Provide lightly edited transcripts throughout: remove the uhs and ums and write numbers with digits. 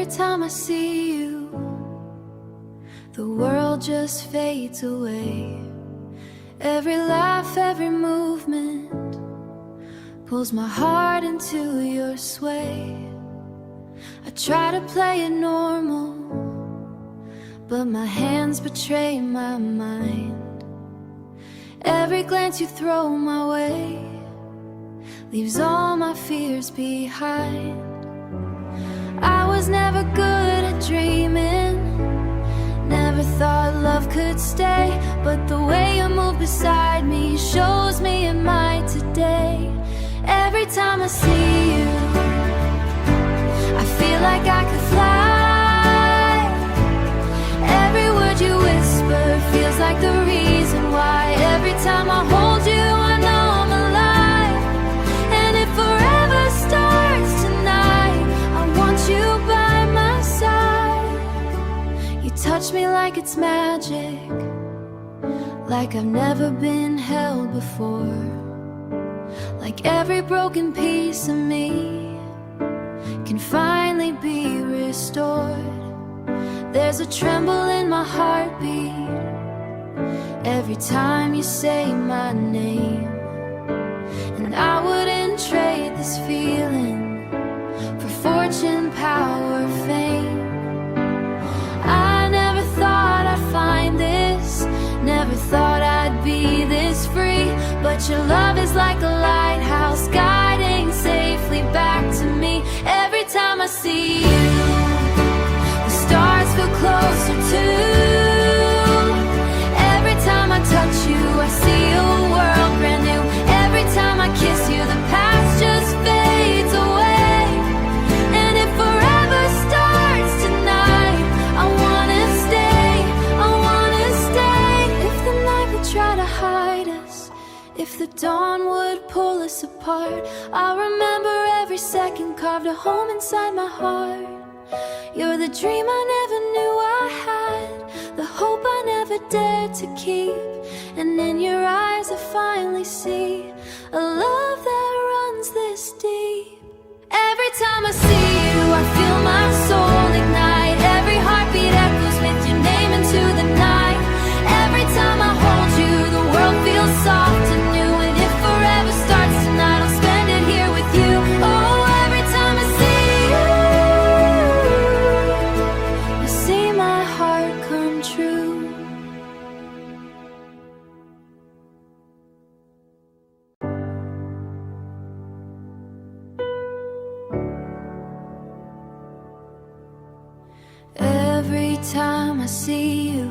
Every time I see you, the world just fades away. Every laugh, every movement pulls my heart into your sway. I try to play it normal, but my hands betray my mind. Every glance you throw my way leaves all my fears behind. I was never good at dreaming, never thought love could stay, but the way you move beside me shows me it might today. Every time I see you, I feel like I could fly. Every word you whisper feels like the reason why. Every time I hold you, I know I'm alive. And if forever starts tonight, I want you by my side. You touch me like it's magic, like I've never been held before. Like every broken piece of me can finally be restored. There's a tremble in my heartbeat every time you say my name. And I wouldn't trade this feeling for fortune, power, fame. I never thought I'd find this, never thought I'd be this free. But your love is like a lighthouse guiding safely back to me. Every time I see you, the stars feel closer too. Every time I touch you, I see a world brand new. Every time I kiss you, the past just fades away. And if forever starts tonight, I wanna stay, I wanna stay. If the night would try to hide us, if the dawn would pull us apart, I'll remember every second carved a home inside my heart. You're the dream I never knew I had, the hope I never dared to keep. And in your eyes I finally see a love that runs this deep. Every time I see you, I feel my soul ignite. Every heartbeat echoes with your name into the night. Every time I hold you, the world feels soft and new. And if forever starts tonight, I'll spend it here with you. Oh, every time I see you, I see my heart come true. Every time I see you,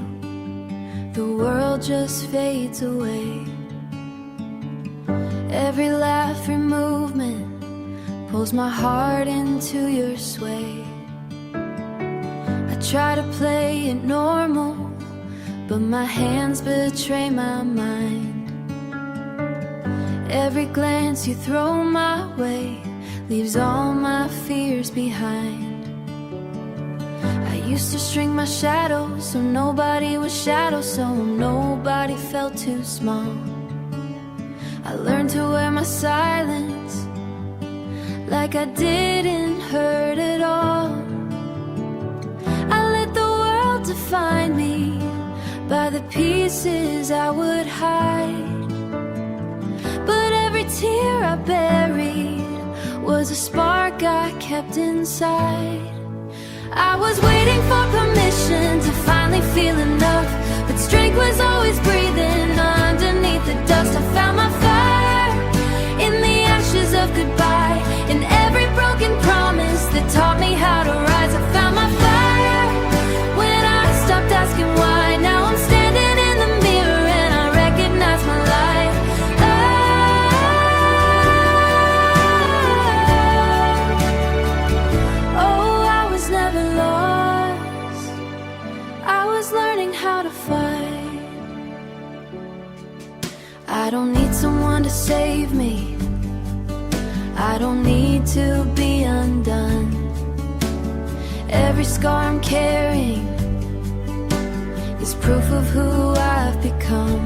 the world just fades away. Every laugh, every movement pulls my heart into your sway. I try to play it normal, but my hands betray my mind. Every glance you throw my way leaves all my fears behind. I used to shrink my shadows so nobody was shadow, so nobody felt too small. I learned to wear my silence like I didn't hurt at all. I let the world define me by the pieces I would hide. But every tear I buried was a spark I kept inside. I was waiting for permission to finally feel enough, but strength was always breathing underneath the dust. I found my fire in the ashes of goodbye, in every broken promise that taught me how to rise. I found my fire when I stopped asking why. Now I'm standing in the mirror and I recognize my light. Oh, I was never lost, I was learning how to fight. I don't need someone to save me, I don't need to be undone. Every scar I'm carrying is proof of who I've become.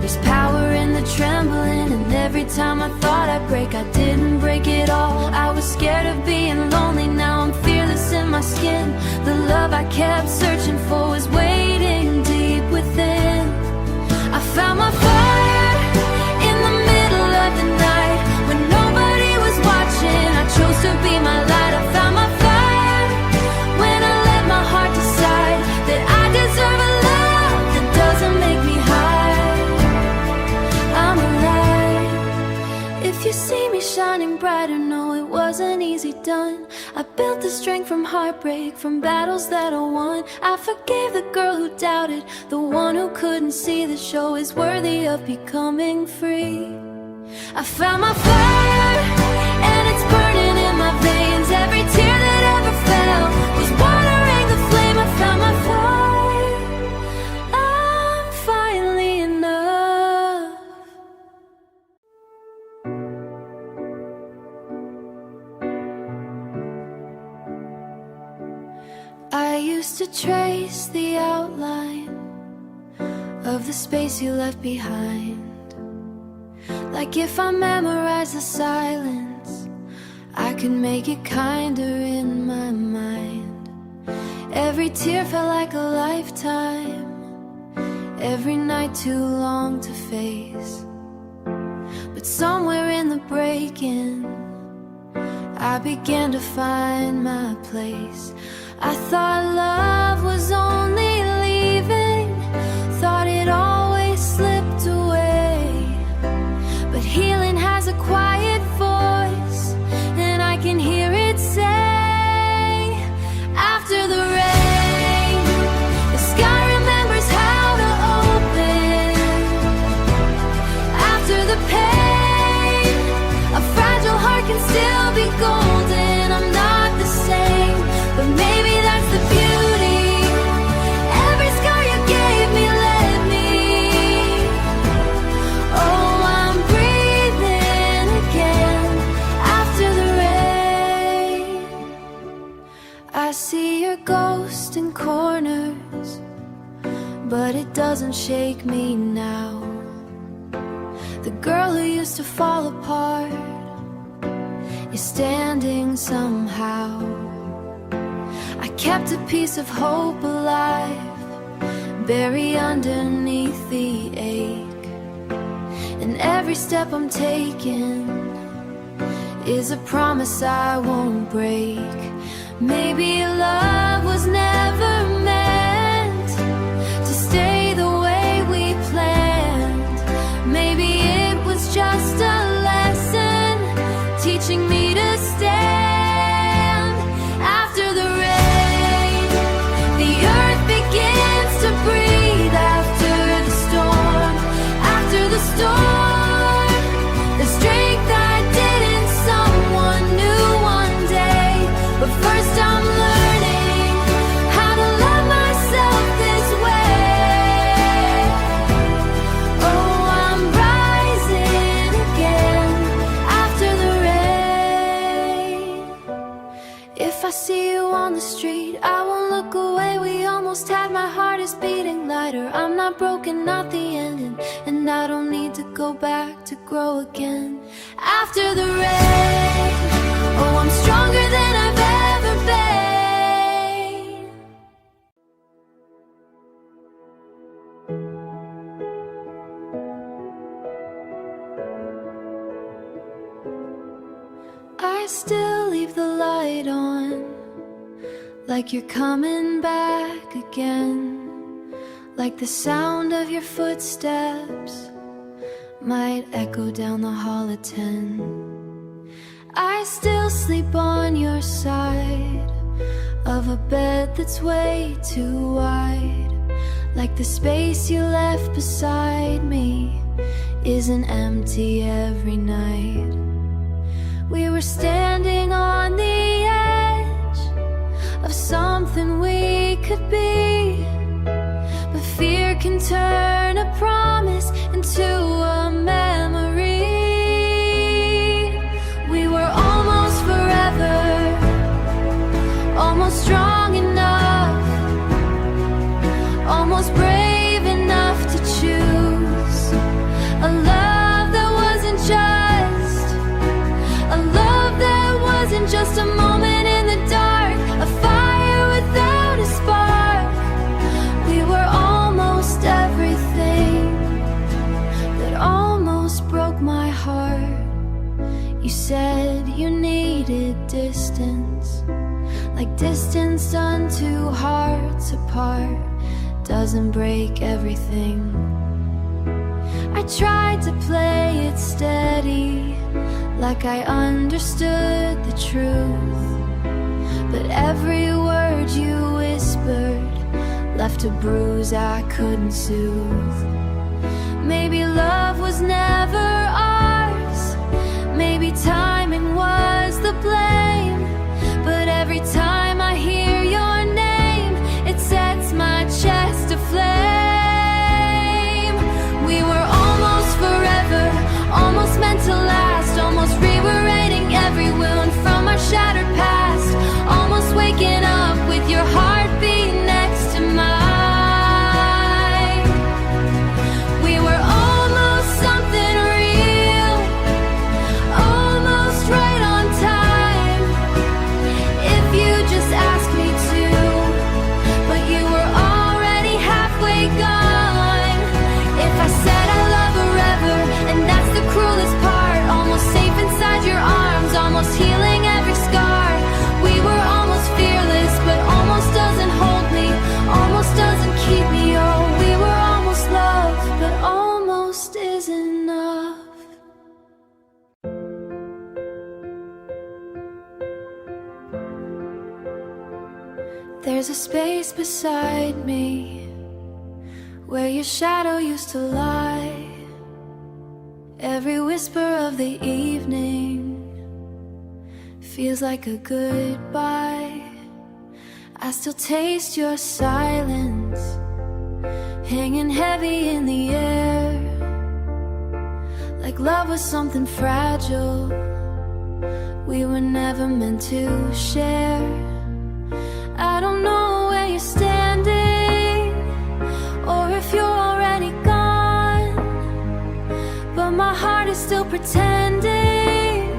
There's power in the trembling, and every time I thought I'd break, I didn't break at all. I was scared of being lonely, now I'm fearless skin. The love I kept searching for was waiting deep within. I found my fire in the middle of the night when nobody was watching. I chose to be my light. I found my fire when I let my heart decide that I deserve a love that doesn't make me hide. I'm alive. If you see me shining brighter, no, it wasn't easy done. I built the strength from heartbreak, from battles that I won. I forgave the girl who doubted, the one who couldn't see the show is worthy of becoming free. I found my fire, and it's burning in my veins. Every tear that ever fell was watering the flame. I found my fire, I'm finally enough. I used to trace the outline of the space you left behind. Like if I memorize the silence, I could make it kinder in my mind. Every tear felt like a lifetime, every night too long to face. But somewhere in the break-in, I began to find my place. I thought love was only leaving, thought it always slipped away. But healing has a quiet voice, and I can hear it say, after the rain, the sky remembers how to open. After the pain, a fragile heart can still be golden. I'm not the same, but maybe that's the beauty. Every scar you gave me led me. Oh, I'm breathing again after the rain. I see your ghost in corners, but it doesn't shake me now. The girl who used to fall apart is standing somehow. I kept a piece of hope alive, buried underneath the ache. And every step I'm taking is a promise I won't break. Maybe love was never meant to stay the way we planned. Maybe it was just a lesson teaching me to stand. After the rain, the earth begins to breathe. After the storm, after the storm, the strength I didn't, someone new one day. But first I'm learning how to love myself this way. Oh, I'm rising again after the rain. If I see you on the street, I won't look away. We almost had, my heart is beating lighter. I'm not broken, not the ending, and I don't need to go back to grow again. After the rain, oh, I'm stronger than I've ever been. I still leave the light on, like you're coming back again. Like the sound of your footsteps might echo down the hall at 10. I still sleep on your side of a bed that's way too wide. Like the space you left beside me isn't empty every night. We were standing on the edge of something we could be, but fear can turn a promise into a memory. We were almost forever, almost strong enough, almost brave enough to choose a love that wasn't just a love that wasn't just a moment in the dark, a fire said you needed distance, like distance done two hearts apart doesn't break everything. I tried to play it steady, like I understood the truth, but every word you whispered left a bruise I couldn't soothe. Maybe love was never ours, maybe timing was the blame, but every time I hear your name, it sets my chest aflame. We were almost forever, almost meant to last, almost rewriting every wound from our shattered past, almost waking up with your heartbeat next to mine. We were almost something real, almost right on time, if you just asked me to, but you were already halfway gone. If I said I love forever, and that's the cruelest part, almost safe inside your arms, almost healing every scar. We were almost fearless, but almost doesn't hold me, almost doesn't keep me. Oh, we were almost loved, but almost is enough. There's a space beside me where your shadow used to lie. Every whisper of the evening feels like a goodbye. I still taste your silence, hanging heavy in the air, like love was something fragile we were never meant to share. I don't know where you're standing, or if you're already gone, but my heart is still pretending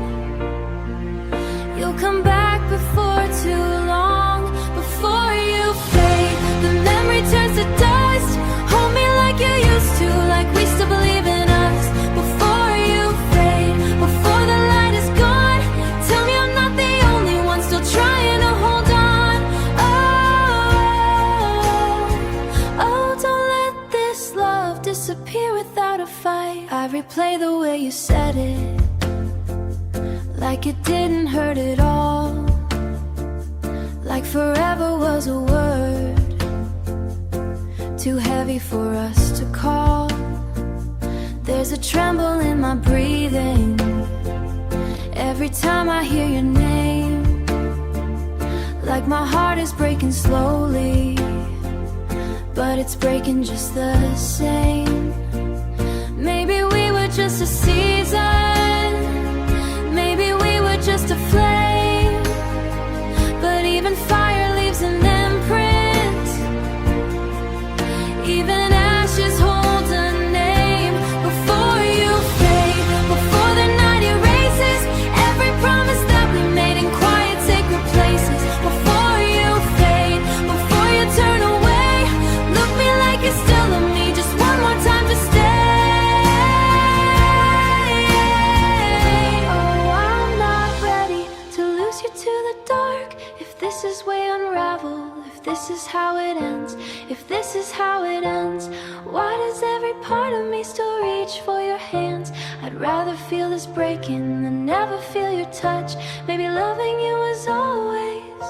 you'll come back before too long. Before you fade, the memory turns to dust. Hold me like you used to, like we still believe in us. Before you fade, before the light is gone, tell me I'm not the only one still trying to hold on. Oh, don't let this love disappear without a fight. I replay the way you said it, like it didn't hurt at all, like forever was a word too heavy for us to call. There's a tremble in my breathing every time I hear your name, like my heart is breaking slowly, but it's breaking just the same. Maybe we were just a season, maybe we were just a flame, but even fire leaves an imprint, even ashes hold a name. Before you fade, before the night erases every promise that we made in quiet sacred places. Before you fade, before you turn away, look me like you still love me, just one more time to stay. This is way unraveled, if this is how it ends, if this is how it ends, why does every part of me still reach for your hands? I'd rather feel this breaking than never feel your touch. Maybe loving you was always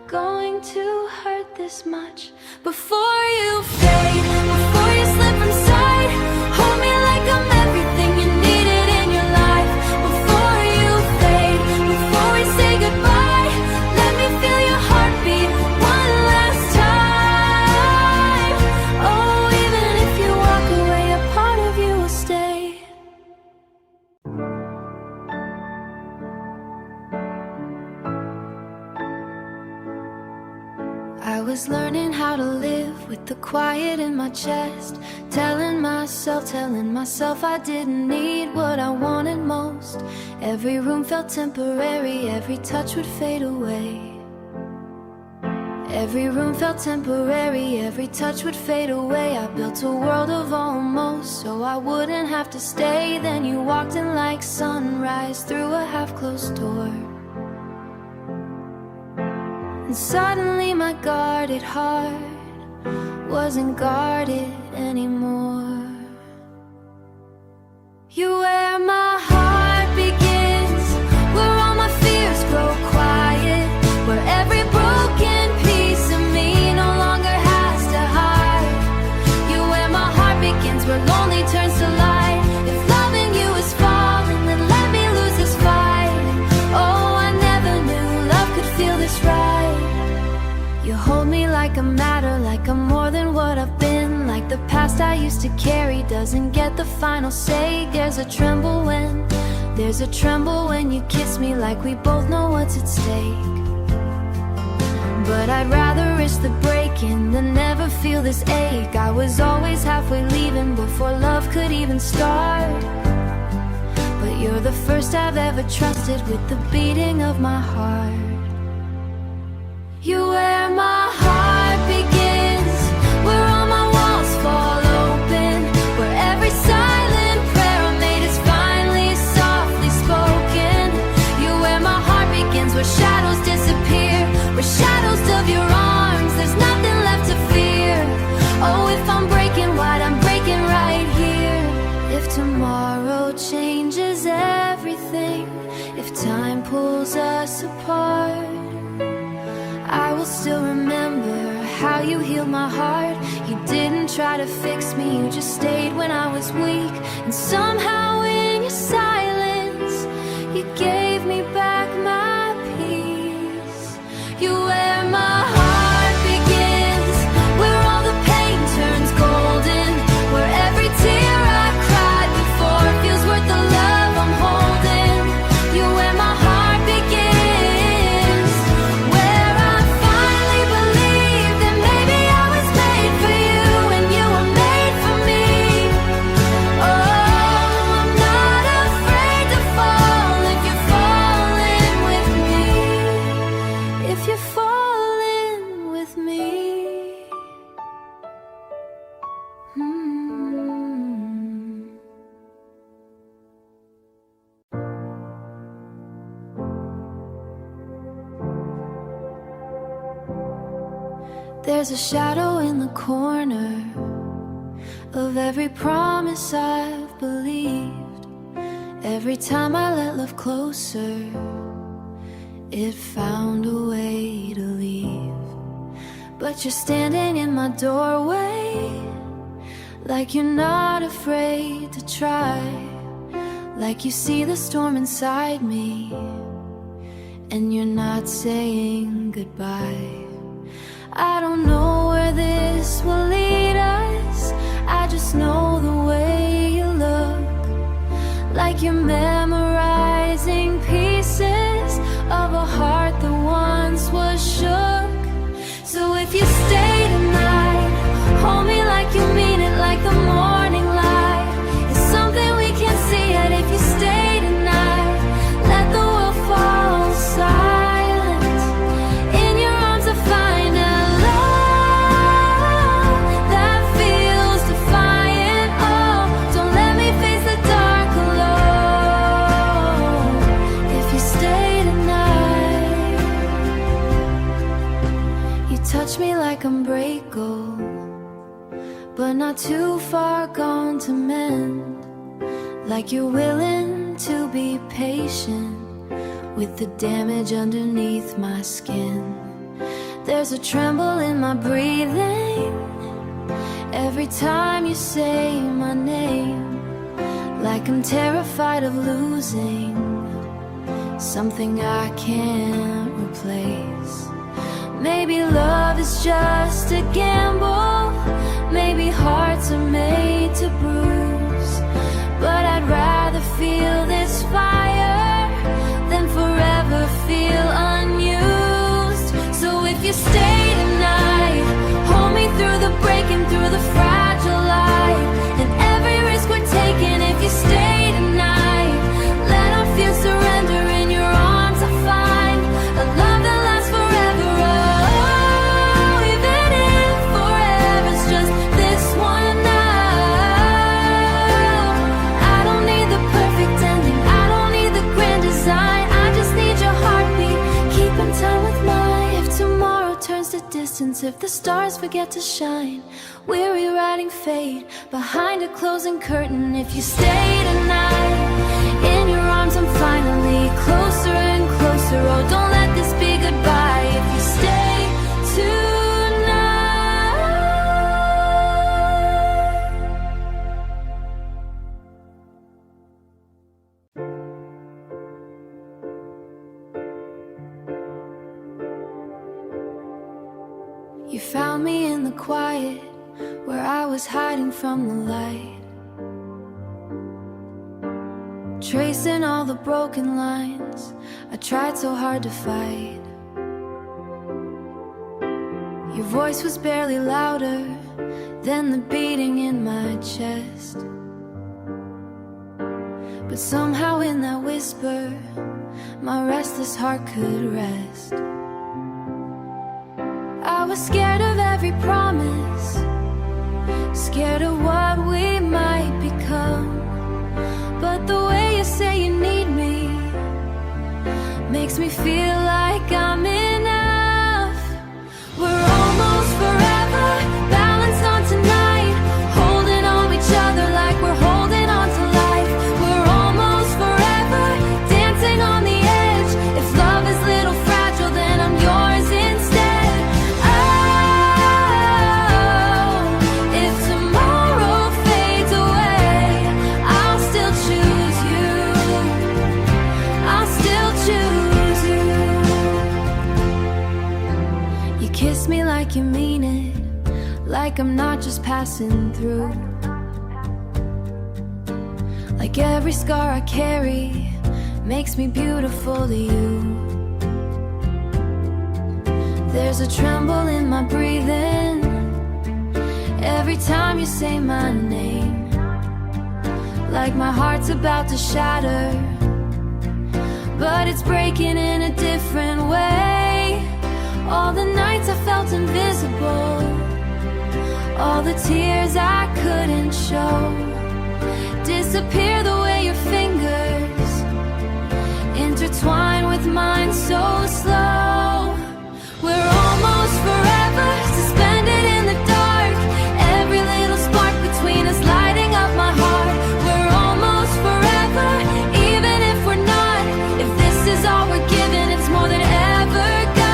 going to hurt this much. Before you fade, before you slip from sight, hold me like I'm everything you needed in your life. Before you fade, before we say goodbye, let me feel your heartbeat one last time. Oh, even if you walk away, a part of you will stay. I was learning how to live with the quiet in my chest, telling myself I didn't need what I wanted most. Every room felt temporary, every touch would fade away. Every room felt temporary, every touch would fade away. I built a world of almost so I wouldn't have to stay. Then you walked in like sunrise through a half-closed door, and suddenly my guarded heart wasn't guarded anymore. You where my heart begins, where all my fears grow quiet, where every broken piece of me no longer has to hide. You where my heart begins, where lonely turns to light. If loving you is falling, then let me lose this fight. Oh, I never knew love could feel this right. You hold me like a matter, like I'm more than what I've been, like the past I used to carry doesn't get the final say. There's a tremble when you kiss me, like we both know what's at stake. But I'd rather risk the breaking than never feel this ache. I was always halfway leaving before love could even start. But you're the first I've ever trusted with the beating of my heart. You where my heart begins, where all my walls fall open, where every silent prayer I made is finally softly spoken. You where my heart begins, where shadows disappear, where shadows of your arms, there's nothing left to fear. Oh, if I'm breaking wide, I'm breaking right here. If tomorrow changes everything, if time pulls us apart, I will still remember how you healed my heart. You didn't try to fix me, you just stayed when I was weak. And somehow in your silence, you gave me back my peace. You where my heart begins, where all the pain turns golden, where every tear I cried before feels worth the love I'm holding. You where my heart begins, where I finally believed that maybe I was made for you and you were made for me. Oh, I'm not afraid to fall if you're falling with me. If you're falling with me. There's a shadow in the corner of every promise I've believed. Every time I let love closer, it found a way to leave. But you're standing in my doorway, like you're not afraid to try, like you see the storm inside me, and you're not saying goodbye. I don't know where this will lead us, I just know the way you look, like you're memorizing pieces of a heart that once was shook. So if you stay tonight, hold me like you mean it, like the morning light is something we can't see yet. If you stay tonight, let the world fall silent. In your arms I find a love that feels defiant. Oh, don't let me face the dark alone. If you stay tonight, you touch me like I'm breakable, but not too far gone to mend, like you're willing to be patient with the damage underneath my skin. There's a tremble in my breathing every time you say my name, like I'm terrified of losing something I can't replace. Maybe love is just a gamble, maybe hearts are made to bruise, but I'd rather feel this fire than forever feel unused. So if you stay tonight, hold me through the breaking, through the fragile light, and every risk we're taking. If you stay tonight, let our fears surrender. In your arms I find a love that lasts forever. Oh, if the stars forget to shine. We're rewriting fate behind a closing curtain. If you stay tonight, in your arms I'm finally closer and closer. Oh, don't let this be goodbye. If you stay tonight. You found me in the quiet, where I was hiding from the light, tracing all the broken lines I tried so hard to fight. Your voice was barely louder than the beating in my chest, but somehow in that whisper my restless heart could rest. I was scared of every promise, scared of what we might become. But the way you say you need me makes me feel like I'm enough. We're almost forever, balanced on tonight, holding on each other like we're holding on to life. We're almost forever, dancing on the edge. If love is little fragile, then I'm yours instead. Kiss me like you mean it, like I'm not just passing through, like every scar I carry makes me beautiful to you. There's a tremble in my breathing every time you say my name, like my heart's about to shatter, but it's breaking in a different way. All the nights I felt invisible, all the tears I couldn't show, disappear the way your fingers intertwine with mine so slow. We're almost forever, suspended in the dark, every little spark between us lighting up my heart. We're almost forever, even if we're not. If this is all we're given, it's more than ever got.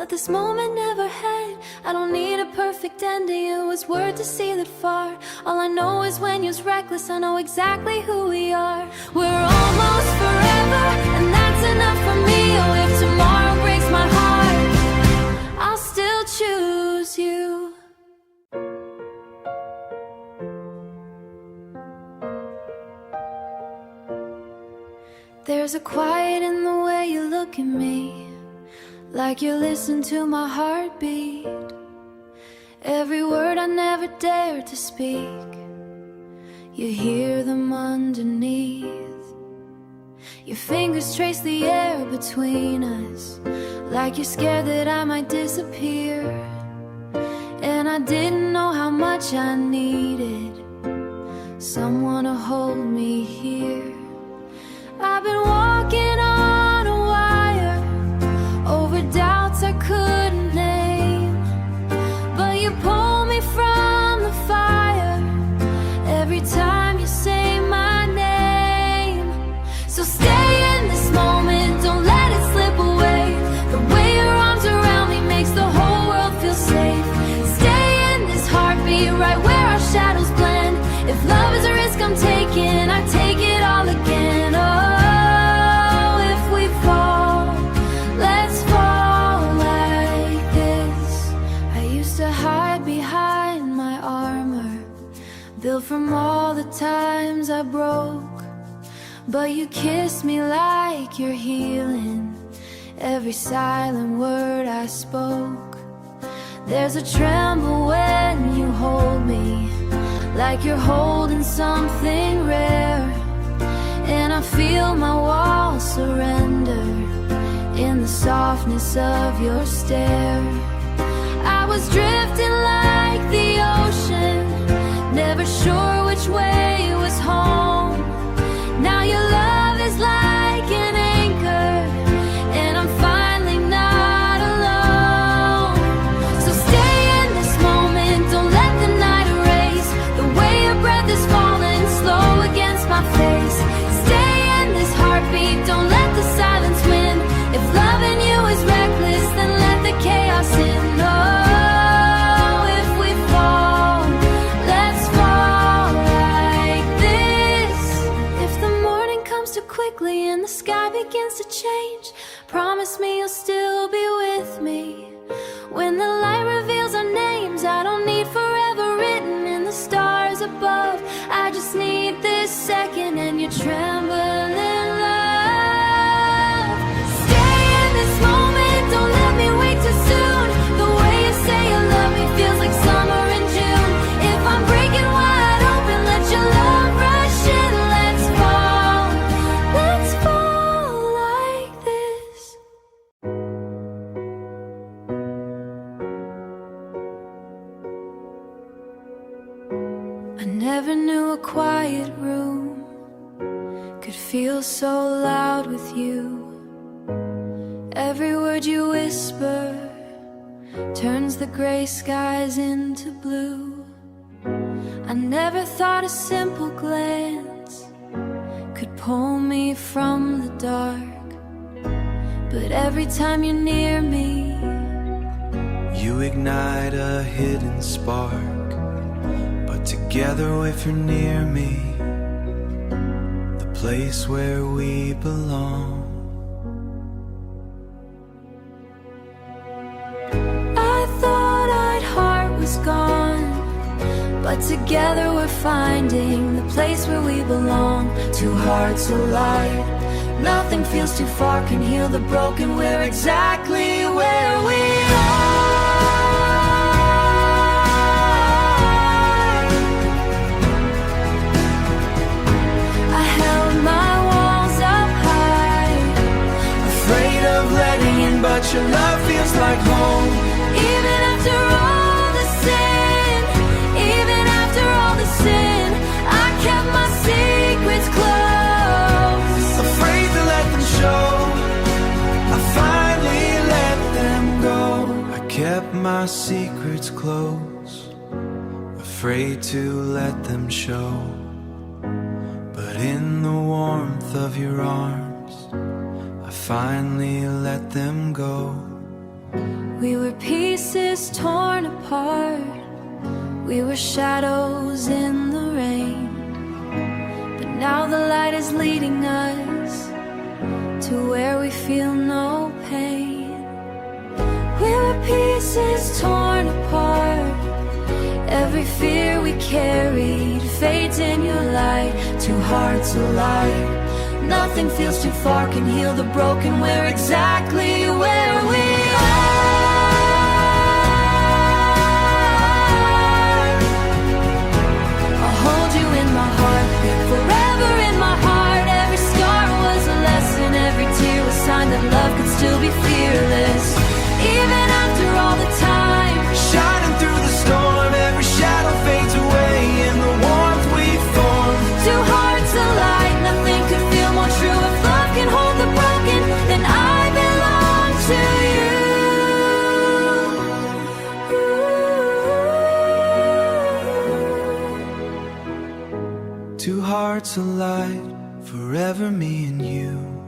This moment never had. I don't need a perfect ending. It was worth to see that far. All I know is when you're reckless, I know exactly who we are. We're almost forever, and that's enough for me. Oh, if tomorrow breaks my heart, I'll still choose you. There's a quiet in the way you look at me, like you listen to my heartbeat. Every word I never dared to speak, you hear them underneath. Your fingers trace the air between us, like you're scared that I might disappear. And I didn't know how much I needed someone to hold me here. I've been walking on a wire over doubts I couldn't name, but you pull me from the fire every time you say my name. So stay in this moment, don't let it slip away. The way your arms around me makes the whole world feel safe. Stay in this heartbeat right where our shadows blend. If love is a risk I'm taking, I take it all again. Oh, if we fall, let's fall like this. I used to hide behind my armor, built from all the times I broke, but you kiss me like you're healing every silent word I spoke. There's a tremble when you hold me, like you're holding something rare. And I feel my walls surrender in the softness of your stare. I was drifting like the ocean, never sure which way was home. Now your love is like an anchor, and I'm finally not alone. So stay in this moment, don't let the night erase the way your breath is falling slow against my face. Stay in this heartbeat, don't let the silence win. If loving you is reckless, then let the chaos in. Oh, if we fall, let's fall like this. If the morning comes too quickly and the sky begins to change, promise me you'll still be with me. When the light reveals our names, I don't need forever written in the stars above. I just need this second and your trembling love. Stay in this moment, don't let me wait too soon. The way you say you love me feels like summer in June. If I'm breaking wide open, let your love rush in. Let's fall like this. I never knew a quiet room could feel so loud with you. Every word you whisper turns the gray skies into blue. I never thought a simple glance could pull me from the dark, but every time you're near me, you ignite a hidden spark. But together if you're near me, the place where we belong. I thought our heart was gone, but together we're finding the place where we belong. Two hearts collide, nothing feels too far, can heal the broken. We're exactly where we are. I held my walls up high, Afraid of letting in, but your love feels like home. even after all the sin, even after all the sin, I kept my secrets close. Afraid to let them show, I finally let them go. I kept my secrets close, afraid to let them show. But in the warmth of your arms, I finally let them go. We were pieces torn apart, we were shadows in the rain, but now the light is leading us to where we feel no pain. We were pieces torn apart, every fear we carried fades in your light. Two hearts alive, nothing feels too far, can heal the broken. We're exactly where we are. I'll hold you in my heart, forever in my heart. Every scar was a lesson, every tear was sign that love could still be fearless. Even after all the time, Shining through the storm, every shadow fades away in the warmth we formed. two hearts alike, nothing could feel more true. If love can hold the broken, then I belong to you. Two hearts alive, forever me and you.